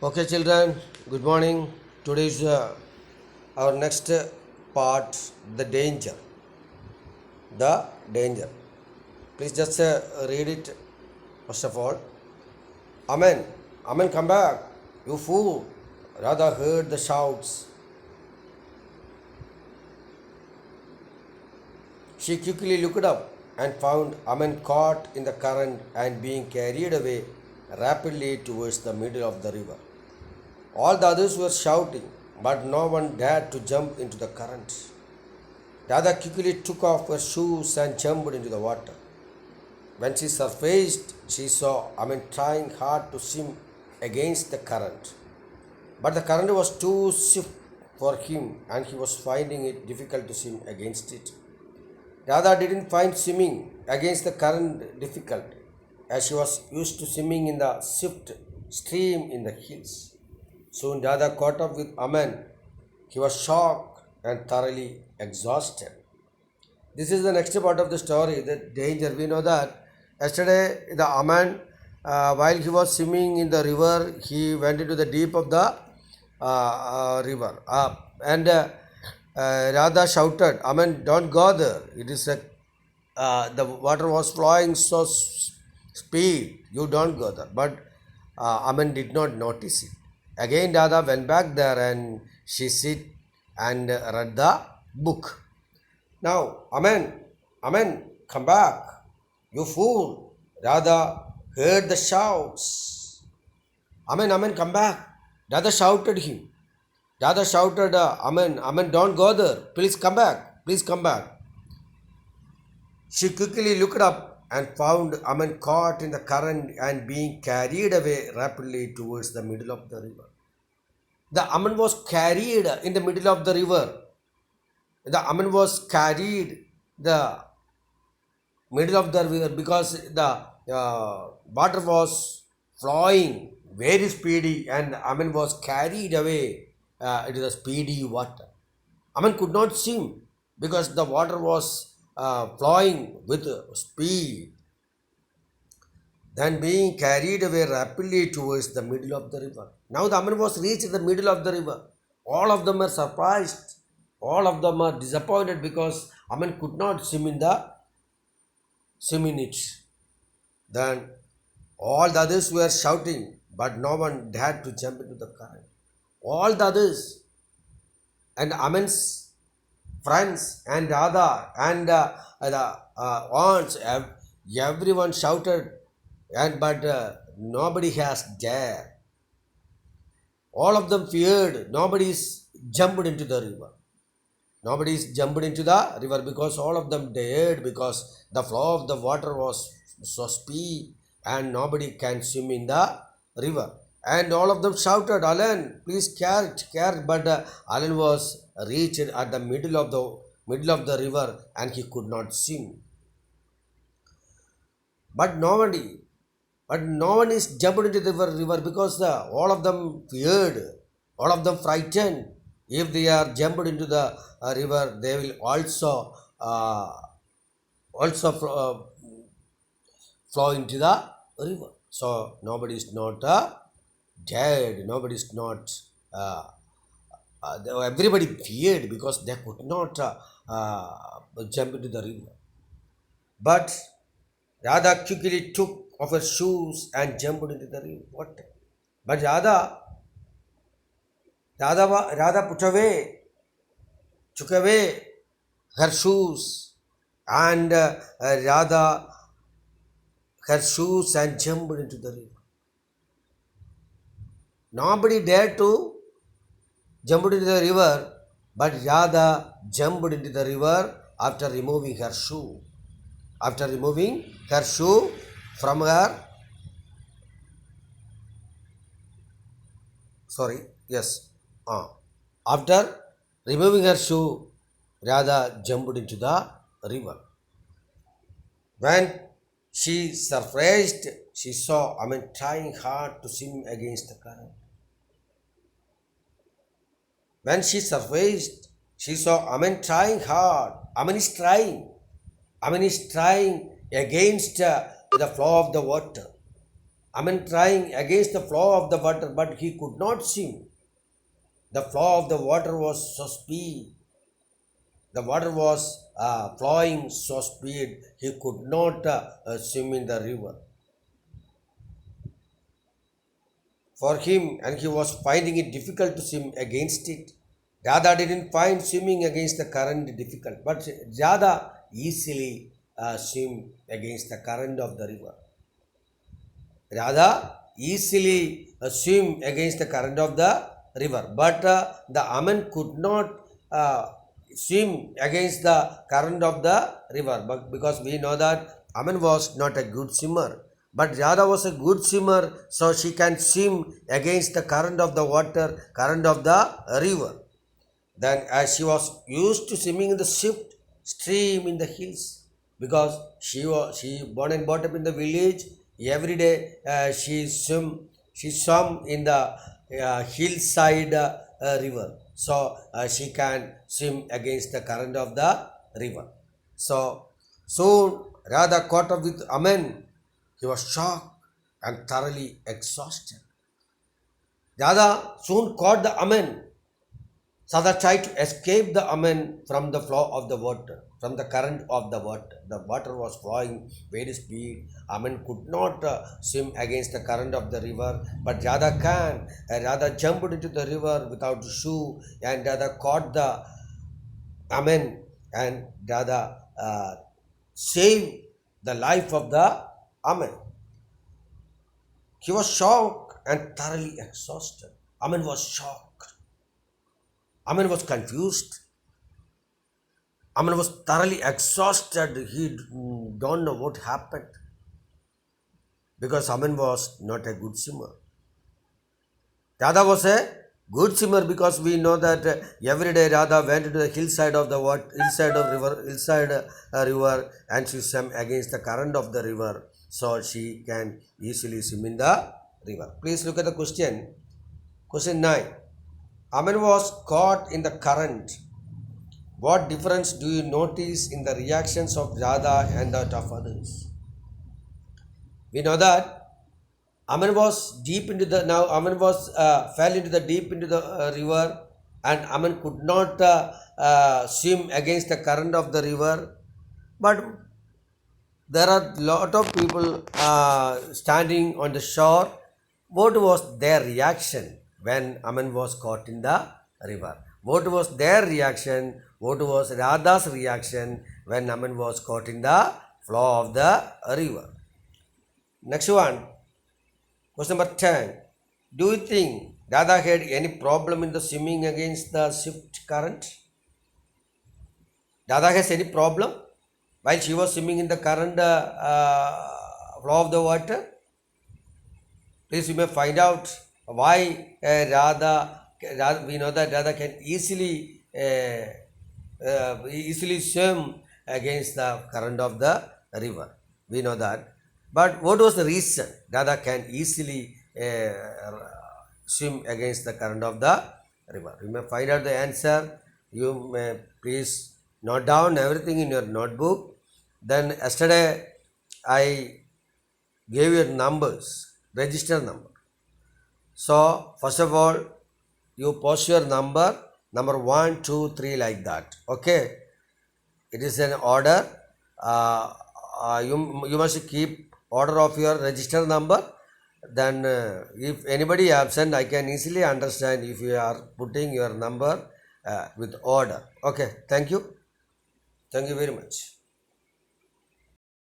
Okay, children, good morning. Today is our next part, the danger. The danger. Please just read it first of all. Amen. Amen, come back. You fool. Radha heard the shouts. She quickly looked up and found Amen caught in the current and being carried away rapidly towards the middle of the river. All the others were shouting, but no one dared to jump into the current. Radha quickly took off her shoes and jumped into the water. When she surfaced, she saw Amin trying hard to swim against the current. But the current was too swift for him and he was finding it difficult to swim against it. Radha didn't find swimming against the current difficult as she was used to swimming in the swift stream in the hills. Soon Radha caught up with Aman. He was shocked and thoroughly exhausted. This is the next part of the story, the danger. We know that yesterday the Aman, while he was swimming in the river, he went into the deep of the river. And Radha shouted, Aman, don't go there. It is the water was flowing so speed, you don't go there. But Aman did not notice it. Again, Radha went back there and she sit and read the book. Now, Amen, come back, you fool. Radha heard the shouts. Amen, come back. Radha shouted him. Radha shouted, Amen, don't go there. Please come back. Please come back. She quickly looked up and found Aman caught in the current and being carried away rapidly towards the middle of the river. The Aman was carried in the middle of the river. The Aman was carried the middle of the river because the water was flowing very speedy and Aman was carried away into the speedy water. Aman could not swim because the water was flowing with speed. Then being carried away rapidly towards the middle of the river. Now the Aman was reached in the middle of the river. All of them are surprised. All of them are disappointed because Aman could not swim in it. Then all the others were shouting, but no one dared to jump into the current. All the others and Aman's friends and Radha and the aunts, everyone shouted, but nobody has dared. All of them feared. Nobody's jumped into the river. Nobody's jumped into the river because all of them dared because the flow of the water was so speed and nobody can swim in the river. And all of them shouted, Alan, please carry it. But Alan was reached at the middle of the river and he could not swim. But no one is jumped into the river because all of them feared, all of them frightened. If they are jumped into the river, they will also flow into the river. So nobody is not dead. Nobody is not. Everybody feared because they could not jump into the river. But Radha quickly took off her shoes and jumped into the river. What? But Radha took away her shoes, and Radha her shoes and jumped into the river. Nobody dared to jump into the river, but Radha jumped into the river after removing her shoe. After removing her shoe from her, after removing her shoe, Radha jumped into the river. When she surfaced, she saw Aman trying hard to swim against the current. When she surfaced, she saw Aman trying hard. Aman is trying against the flow of the water. trying against the flow of the water, but he could not swim. The flow of the water was so speed. The water was flowing so speed, he could not swim in the river. For him, and he was finding it difficult to swim against it. Radha didn't find swimming against the current difficult, but Radha easily swim against the current of the river. Radha easily swim against the current of the river, but the Aman could not swim against the current of the river, but because we know that Aman was not a good swimmer, but Radha was a good swimmer, so she can swim against the current of the water, current of the river. Then as she was used to swimming in the swift stream in the hills, because she born and brought up in the village, every day she swam in the hillside river, so she can swim against the current of the river. So soon Radha caught up with Aman. He was shocked and thoroughly exhausted. Radha soon caught the Aman. Sada tried to escape the Aman from the flow of the water, from the current of the water. The water was flowing very speed. Aman could not swim against the current of the river, but Radha can. Radha jumped into the river without shoe, and Radha caught the Aman, and Radha saved the life of the Aman. He was shocked and thoroughly exhausted. Aman was shocked. Aman was confused. Aman was thoroughly exhausted. He don't know what happened because Aman was not a good swimmer. Radha was a good swimmer because we know that every day Radha went to the hillside of the river, and she swam against the current of the river, so she can easily swim in the river. Please look at the question. Question 9. Aman was caught in the current. What difference do you notice in the reactions of Radha and that of others? We know that Aman was deep into the fell into the deep into the river, and Aman could not swim against the current of the river. But there are lot of people standing on the shore. What was their reaction when Aman was caught in the river? What was their reaction? What was Radha's reaction when Aman was caught in the flow of the river? Next one. Question number 10. Do you think Radha had any problem in the swimming against the swift current? Radha has any problem while she was swimming in the current flow of the water? Please, you may find out why Radha. We know that Radha can easily swim against the current of the river. We know that. But what was the reason Radha can easily swim against the current of the river? You may find out the answer. You may please note down everything in your notebook. Then yesterday I gave you numbers, register number. So first of all, you post your number 1, 2, 3 like that. Okay, it is an order. You must keep order of your register number. Then if anybody absent, I can easily understand if you are putting your number with order. Okay, thank you very much.